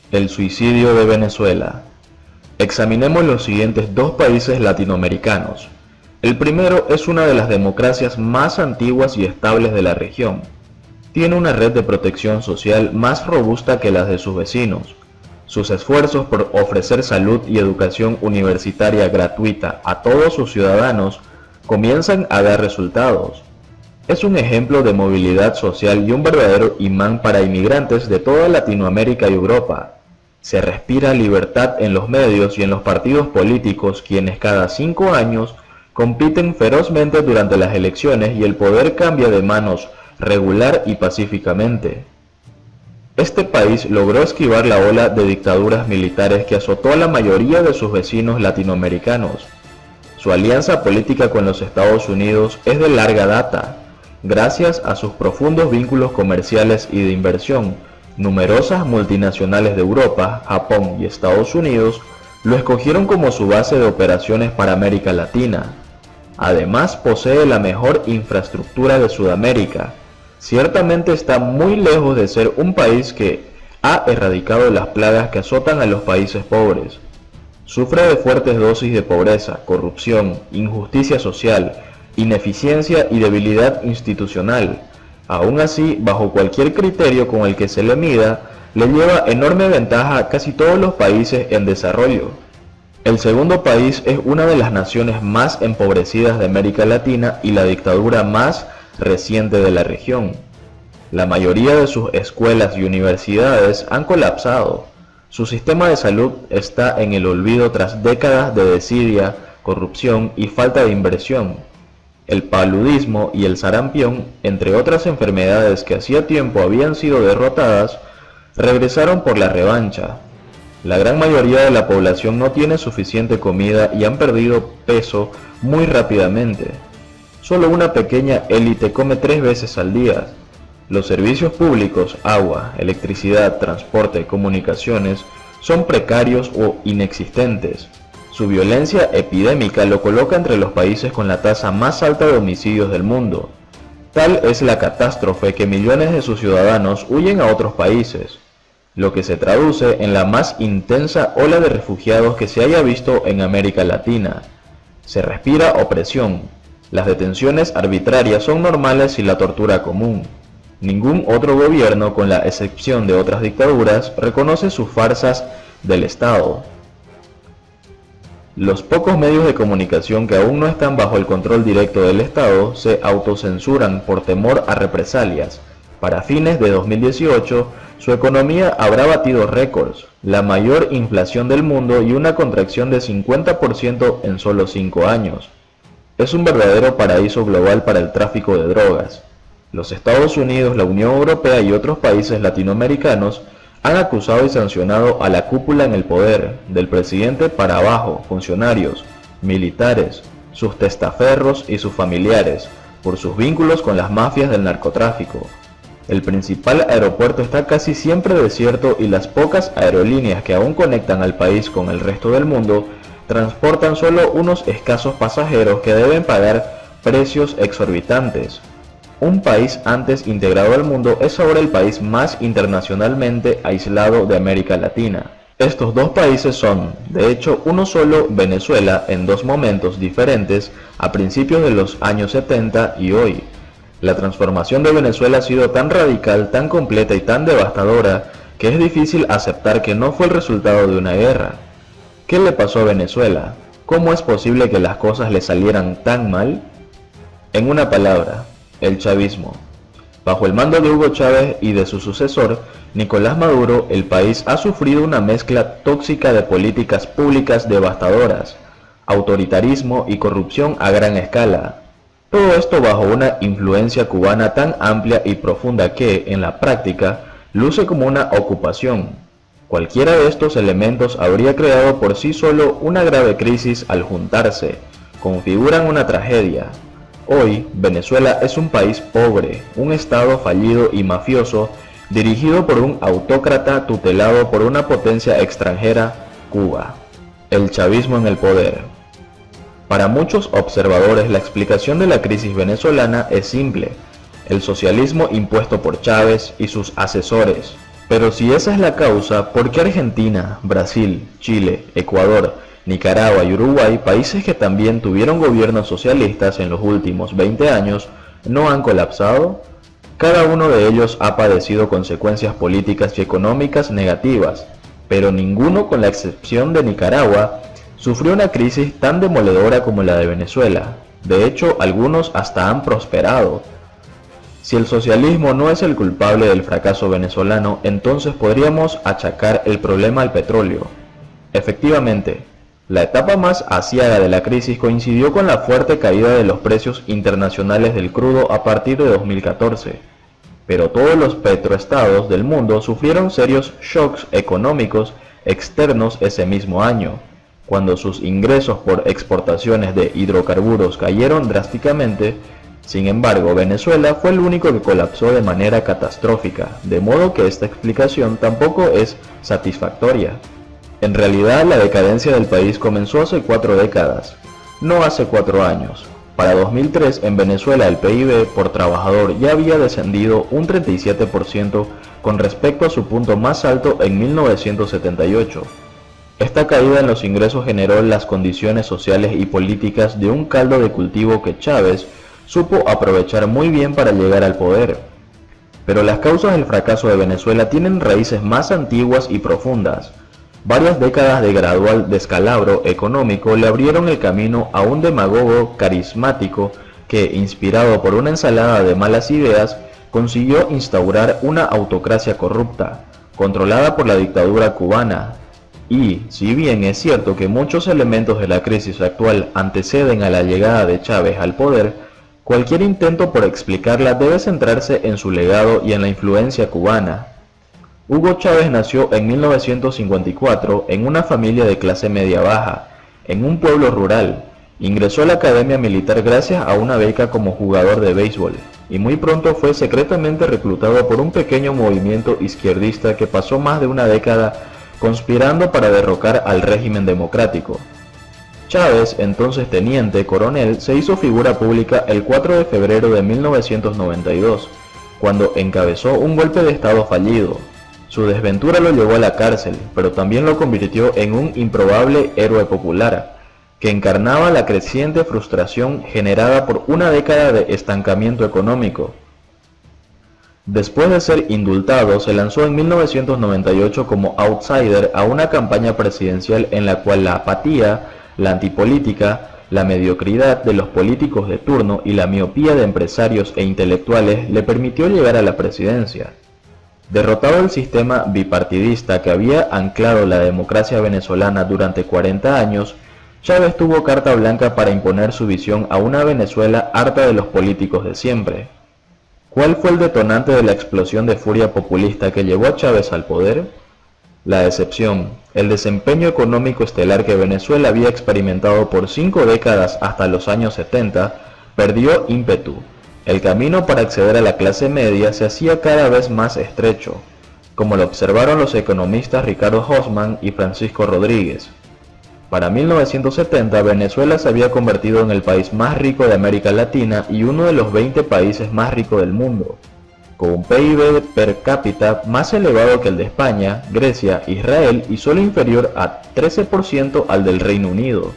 El suicidio de Venezuela. Examinemos los siguientes dos países latinoamericanos. El primero es una de las democracias más antiguas y estables de la región. Tiene una red de protección social más robusta que las de sus vecinos. Sus esfuerzos por ofrecer salud y educación universitaria gratuita a todos sus ciudadanos comienzan a dar resultados. Es un ejemplo de movilidad social y un verdadero imán para inmigrantes de toda Latinoamérica y Europa. Se respira libertad en los medios y en los partidos políticos, quienes cada 5 años compiten ferozmente durante las elecciones y el poder cambia de manos regular y pacíficamente. Este país logró esquivar la ola de dictaduras militares que azotó a la mayoría de sus vecinos latinoamericanos. Su alianza política con los Estados Unidos es de larga data. Gracias a sus profundos vínculos comerciales y de inversión, numerosas multinacionales de Europa, Japón y Estados Unidos lo escogieron como su base de operaciones para América Latina. Además, posee la mejor infraestructura de Sudamérica. Ciertamente está muy lejos de ser un país que ha erradicado las plagas que azotan a los países pobres. Sufre de fuertes dosis de pobreza, corrupción, injusticia social, ineficiencia y debilidad institucional. Aún así, bajo cualquier criterio con el que se le mida, le lleva enorme ventaja a casi todos los países en desarrollo. El segundo país es una de las naciones más empobrecidas de América Latina y la dictadura más reciente de la región. La mayoría de sus escuelas y universidades han colapsado. Su sistema de salud está en el olvido tras décadas de desidia, corrupción y falta de inversión. El paludismo y el sarampión, entre otras enfermedades que hacía tiempo habían sido derrotadas, regresaron por la revancha. La gran mayoría de la población no tiene suficiente comida y han perdido peso muy rápidamente. Solo una pequeña élite come 3 veces al día. Los servicios públicos, agua, electricidad, transporte, comunicaciones, son precarios o inexistentes. Su violencia epidémica lo coloca entre los países con la tasa más alta de homicidios del mundo. Tal es la catástrofe que millones de sus ciudadanos huyen a otros países, lo que se traduce en la más intensa ola de refugiados que se haya visto en América Latina. Se respira opresión. Las detenciones arbitrarias son normales y la tortura común. Ningún otro gobierno, con la excepción de otras dictaduras, reconoce sus farsas del Estado. Los pocos medios de comunicación que aún no están bajo el control directo del Estado se autocensuran por temor a represalias. Para fines de 2018, su economía habrá batido récords, la mayor inflación del mundo y una contracción de 50% en solo 5 años. Es un verdadero paraíso global para el tráfico de drogas. Los Estados Unidos, la Unión Europea y otros países latinoamericanos han acusado y sancionado a la cúpula en el poder, del presidente para abajo, funcionarios, militares, sus testaferros y sus familiares, por sus vínculos con las mafias del narcotráfico. El principal aeropuerto está casi siempre desierto y las pocas aerolíneas que aún conectan al país con el resto del mundo transportan solo unos escasos pasajeros que deben pagar precios exorbitantes. Un país antes integrado al mundo es ahora el país más internacionalmente aislado de América Latina. Estos dos países son, de hecho, uno solo: Venezuela, en dos momentos diferentes, a principios de los años 70 y hoy. La transformación de Venezuela ha sido tan radical, tan completa y tan devastadora que es difícil aceptar que no fue el resultado de una guerra. ¿Qué le pasó a Venezuela? ¿Cómo es posible que las cosas le salieran tan mal? En una palabra: el chavismo. Bajo el mando de Hugo Chávez y de su sucesor, Nicolás Maduro, el país ha sufrido una mezcla tóxica de políticas públicas devastadoras, autoritarismo y corrupción a gran escala. Todo esto bajo una influencia cubana tan amplia y profunda que, en la práctica, luce como una ocupación. Cualquiera de estos elementos habría creado por sí solo una grave crisis. Al juntarse, configuran una tragedia. Hoy, Venezuela es un país pobre, un estado fallido y mafioso, dirigido por un autócrata tutelado por una potencia extranjera, Cuba. El chavismo en el poder. Para muchos observadores, la explicación de la crisis venezolana es simple: el socialismo impuesto por Chávez y sus asesores. Pero si esa es la causa, ¿por qué Argentina, Brasil, Chile, Ecuador, Nicaragua y Uruguay, países que también tuvieron gobiernos socialistas en los últimos 20 años, no han colapsado? Cada uno de ellos ha padecido consecuencias políticas y económicas negativas, pero ninguno, con la excepción de Nicaragua, sufrió una crisis tan demoledora como la de Venezuela. De hecho, algunos hasta han prosperado. Si el socialismo no es el culpable del fracaso venezolano, entonces podríamos achacar el problema al petróleo. Efectivamente, la etapa más aciaga de la crisis coincidió con la fuerte caída de los precios internacionales del crudo a partir de 2014. Pero todos los petroestados del mundo sufrieron serios shocks económicos externos ese mismo año, cuando sus ingresos por exportaciones de hidrocarburos cayeron drásticamente. Sin embargo, Venezuela fue el único que colapsó de manera catastrófica, de modo que esta explicación tampoco es satisfactoria. En realidad, la decadencia del país comenzó hace 4 décadas, no hace 4 años. Para 2003, en Venezuela el PIB por trabajador ya había descendido un 37% con respecto a su punto más alto en 1978. Esta caída en los ingresos generó las condiciones sociales y políticas de un caldo de cultivo que Chávez supo aprovechar muy bien para llegar al poder. Pero las causas del fracaso de Venezuela tienen raíces más antiguas y profundas. Varias décadas de gradual descalabro económico le abrieron el camino a un demagogo carismático que, inspirado por una ensalada de malas ideas, consiguió instaurar una autocracia corrupta, controlada por la dictadura cubana. Y, si bien es cierto que muchos elementos de la crisis actual anteceden a la llegada de Chávez al poder, cualquier intento por explicarla debe centrarse en su legado y en la influencia cubana. Hugo Chávez nació en 1954 en una familia de clase media-baja, en un pueblo rural. Ingresó a la academia militar gracias a una beca como jugador de béisbol, y muy pronto fue secretamente reclutado por un pequeño movimiento izquierdista que pasó más de una década conspirando para derrocar al régimen democrático. Chávez, entonces teniente coronel, se hizo figura pública el 4 de febrero de 1992, cuando encabezó un golpe de estado fallido. Su desventura lo llevó a la cárcel, pero también lo convirtió en un improbable héroe popular, que encarnaba la creciente frustración generada por una década de estancamiento económico. Después de ser indultado, se lanzó en 1998 como outsider a una campaña presidencial en la cual la apatía, la antipolítica, la mediocridad de los políticos de turno y la miopía de empresarios e intelectuales le permitió llegar a la presidencia. Derrotado el sistema bipartidista que había anclado la democracia venezolana durante 40 años, Chávez tuvo carta blanca para imponer su visión a una Venezuela harta de los políticos de siempre. ¿Cuál fue el detonante de la explosión de furia populista que llevó a Chávez al poder? La decepción, el desempeño económico estelar que Venezuela había experimentado por 5 décadas hasta los años 70, perdió ímpetu. El camino para acceder a la clase media se hacía cada vez más estrecho, como lo observaron los economistas Ricardo Hoffman y Francisco Rodríguez. Para 1970, Venezuela se había convertido en el país más rico de América Latina y uno de los 20 países más ricos del mundo, con un PIB per cápita más elevado que el de España, Grecia, Israel y solo inferior a 13% al del Reino Unido.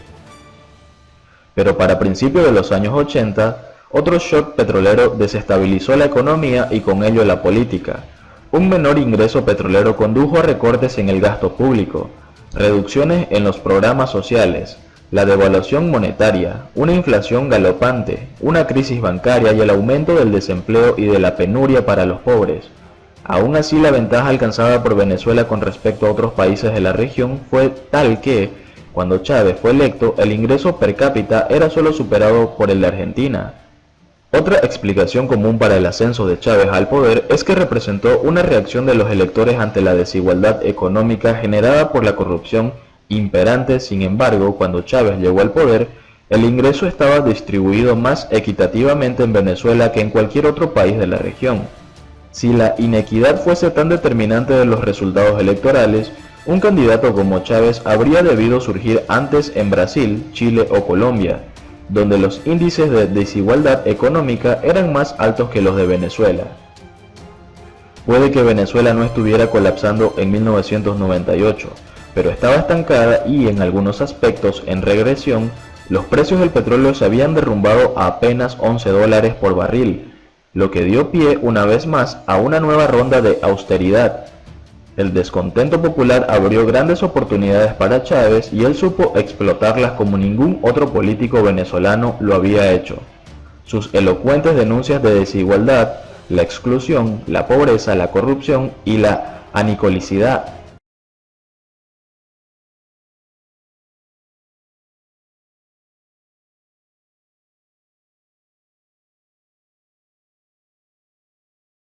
Pero para principios de los años 80, otro shock petrolero desestabilizó la economía y con ello la política. Un menor ingreso petrolero condujo a recortes en el gasto público, reducciones en los programas sociales, la devaluación monetaria, una inflación galopante, una crisis bancaria y el aumento del desempleo y de la penuria para los pobres. Aún así, la ventaja alcanzada por Venezuela con respecto a otros países de la región fue tal que, cuando Chávez fue electo, el ingreso per cápita era solo superado por el de Argentina. Otra explicación común para el ascenso de Chávez al poder es que representó una reacción de los electores ante la desigualdad económica generada por la corrupción imperante. Sin embargo, cuando Chávez llegó al poder, el ingreso estaba distribuido más equitativamente en Venezuela que en cualquier otro país de la región. Si la inequidad fuese tan determinante de los resultados electorales, un candidato como Chávez habría debido surgir antes en Brasil, Chile o Colombia, donde los índices de desigualdad económica eran más altos que los de Venezuela. Puede que Venezuela no estuviera colapsando en 1998, pero estaba estancada y en algunos aspectos en regresión. Los precios del petróleo se habían derrumbado a apenas $11 por barril, lo que dio pie una vez más a una nueva ronda de austeridad. El descontento popular abrió grandes oportunidades para Chávez y él supo explotarlas como ningún otro político venezolano lo había hecho. Sus elocuentes denuncias de desigualdad, la exclusión, la pobreza, la corrupción y la anicolicidad